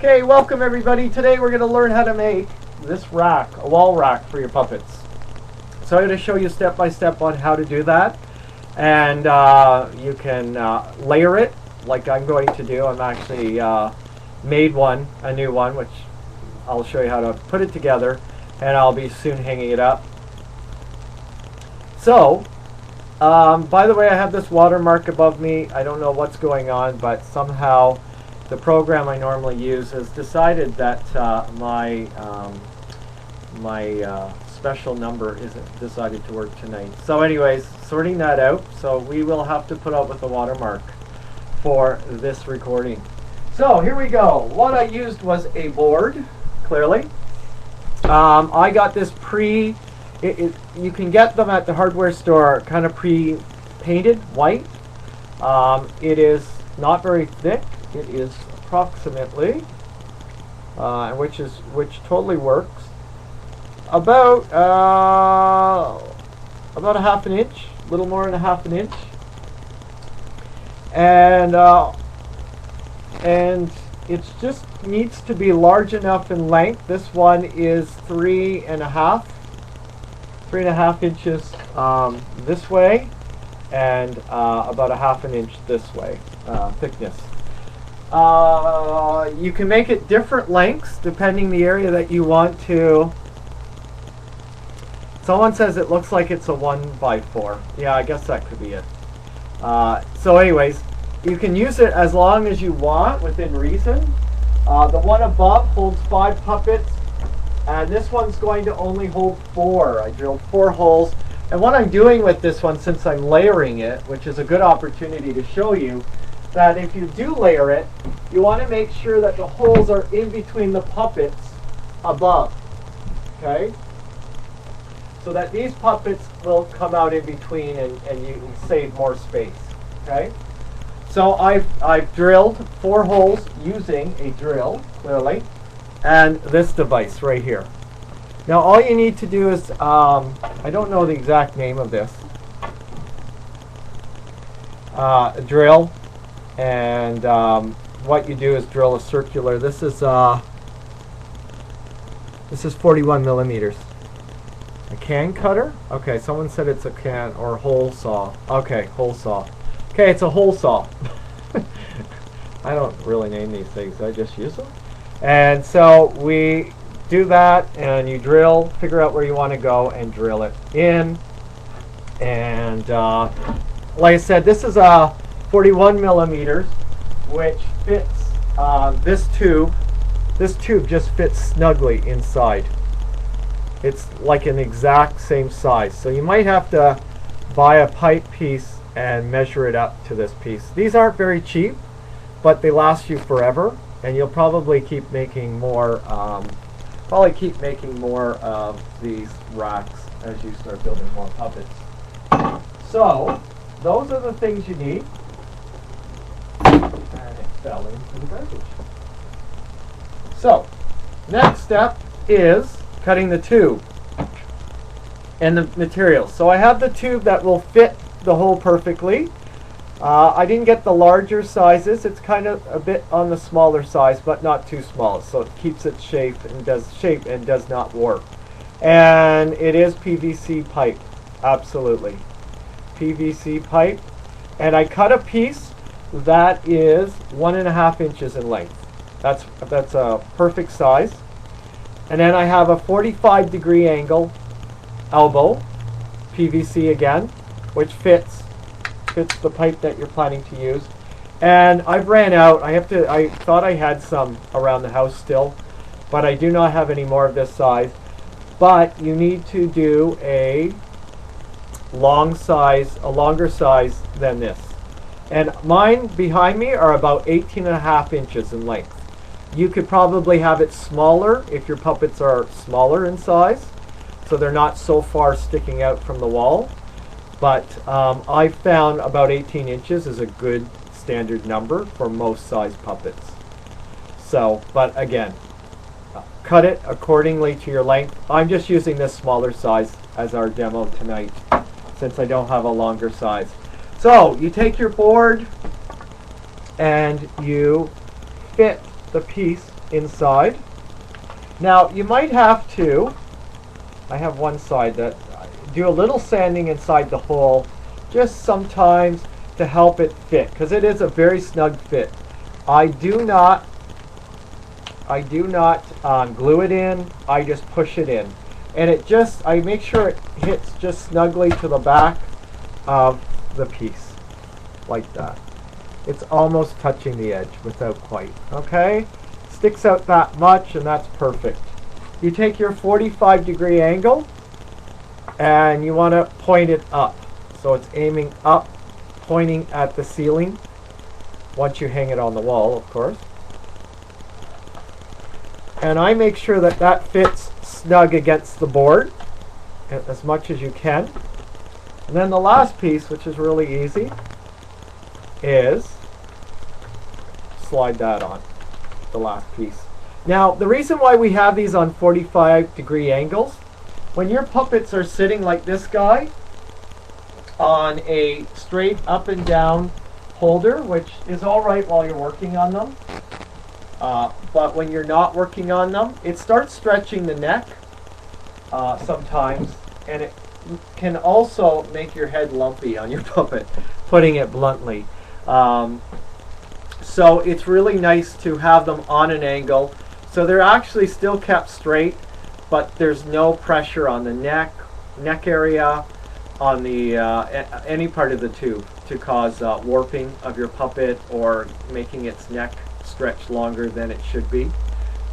Okay, welcome everybody. Today we're going to learn how to make this rack, a wall rack for your puppets. So I'm going to show you step by step on how to do that. And you can layer it like I'm going to do. I'm actually made a new one, which I'll show you how to put it together. And I'll be soon hanging it up. So, by the way, I have this watermark above me. I don't know what's going on, but somehow the program I normally use has decided that my special number isn't decided to work tonight. So anyways, sorting that out. So we will have to put up with a watermark for this recording. So here we go. What I used was a board, clearly. I got this you can get them at the hardware store kind of pre-painted white. It is not very thick. It is approximately, which totally works, about a half an inch, a little more than a half an inch, and it just needs to be large enough in length. This one is 3.5 inches this way, and about a half an inch this way thickness. You can make it different lengths depending the area that you want to. Someone says it looks like it's a 1x4. Yeah, I guess that could be it. So anyways, you can use it as long as you want within reason. The one above holds 5 puppets, and this one's going to only hold 4. I drilled 4 holes. And what I'm doing with this one, since I'm layering it, which is a good opportunity to show you, that if you do layer it, you want to make sure that the holes are in between the puppets above, okay? So that these puppets will come out in between and you can save more space, okay? So I've drilled 4 holes using a drill, clearly, and this device right here. Now all you need to do is, I don't know the exact name of this, drill. And what you do is drill a circular. This is 41 millimeters. A can cutter? Okay, someone said it's a can or hole saw. Okay, hole saw. Okay, it's a hole saw. I don't really name these things. I just use them. And so we do that, and you drill, figure out where you want to go, and drill it in. And like I said, this is a 41 millimeters, which fits this tube. This tube just fits snugly inside. It's like an exact same size. So you might have to buy a pipe piece and measure it up to this piece. These aren't very cheap, but they last you forever, and you'll probably keep making more. Of these racks as you start building more puppets. So those are the things you need. And it fell into the garbage. So, next step is cutting the tube and the materials. So I have the tube that will fit the hole perfectly. I didn't get the larger sizes. It's kind of a bit on the smaller size, but not too small. So it keeps its shape and does not warp. And it is PVC pipe, absolutely. PVC pipe. And I cut a piece that is 1.5 inches in length. That's a perfect size. And then I have a 45-degree angle elbow, PVC again, which fits the pipe that you're planning to use. And I've ran out. I thought I had some around the house still, but I do not have any more of this size. But you need to do a longer size than this. And mine behind me are about 18.5 inches in length. You could probably have it smaller if your puppets are smaller in size, so they're not so far sticking out from the wall. But I found about 18 inches is a good standard number for most size puppets. So, but again, cut it accordingly to your length. I'm just using this smaller size as our demo tonight, since I don't have a longer size. So you take your board and you fit the piece inside. Now you might have to, I have one side that, do a little sanding inside the hole just sometimes to help it fit, because it is a very snug fit. I do not glue it in, I just push it in. And I make sure it hits just snugly to the back of the piece, like that. It's almost touching the edge without quite, okay? Sticks out that much and that's perfect. You take your 45-degree angle and you want to point it up. So it's aiming up, pointing at the ceiling, once you hang it on the wall, of course. And I make sure that that fits snug against the board as much as you can. And then the last piece, which is really easy, is slide that on, the last piece. Now, the reason why we have these on 45-degree angles, when your puppets are sitting like this guy on a straight up and down holder, which is all right while you're working on them, but when you're not working on them, it starts stretching the neck sometimes, and it can also make your head lumpy on your puppet, putting it bluntly. So it's really nice to have them on an angle, so they're actually still kept straight, but there's no pressure on the neck area, on the any part of the tube to cause warping of your puppet or making its neck stretch longer than it should be.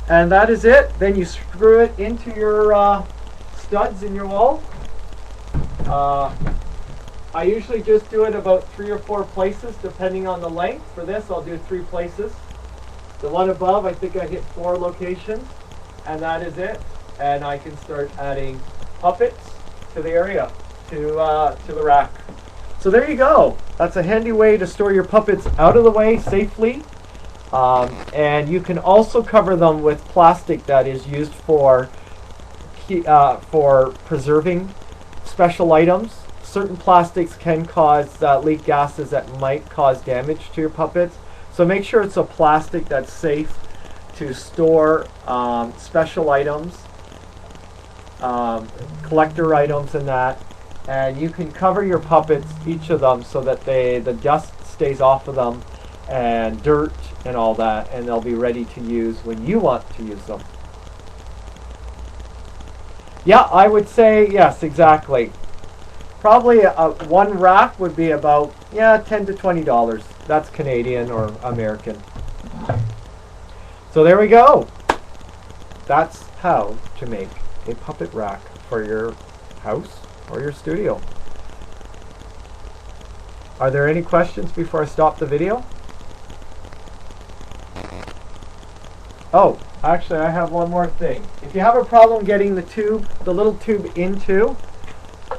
And that is it. Then you screw it into your studs in your wall. I usually just do it about 3 or 4 places depending on the length. For this I'll do 3 places. The one above, I think I hit 4 locations, and that is it. And I can start adding puppets to the area, to the rack. So there you go. That's a handy way to store your puppets out of the way safely. And you can also cover them with plastic that is used for preserving special items. Certain plastics can cause leak gases that might cause damage to your puppets. So make sure it's a plastic that's safe to store special items, collector items and that. And you can cover your puppets, each of them, so that the dust stays off of them and dirt and all that, and they'll be ready to use when you want to use them. Yeah, I would say yes, exactly. Probably one rack would be about $10 to $20. That's Canadian or American. So there we go. That's how to make a puppet rack for your house or your studio. Are there any questions before I stop the video? Oh, actually I have one more thing. If you have a problem getting the little tube into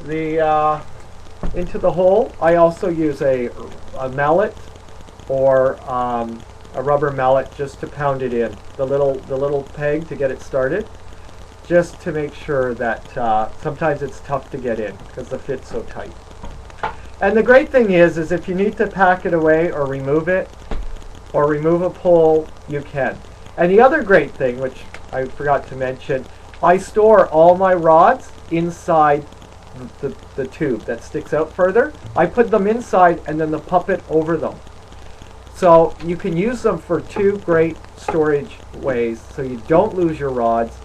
the hole, I also use a mallet or a rubber mallet just to pound it in, the little peg to get it started, just to make sure that sometimes it's tough to get in because the fit's so tight. And the great thing is if you need to pack it away or remove it or remove a pole, you can. And the other great thing, which I forgot to mention, I store all my rods inside the tube that sticks out further. I put them inside and then the puppet over them. So you can use them for 2 great storage ways, so you don't lose your rods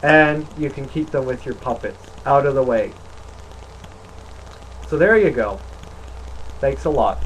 and you can keep them with your puppets out of the way. So there you go. Thanks a lot.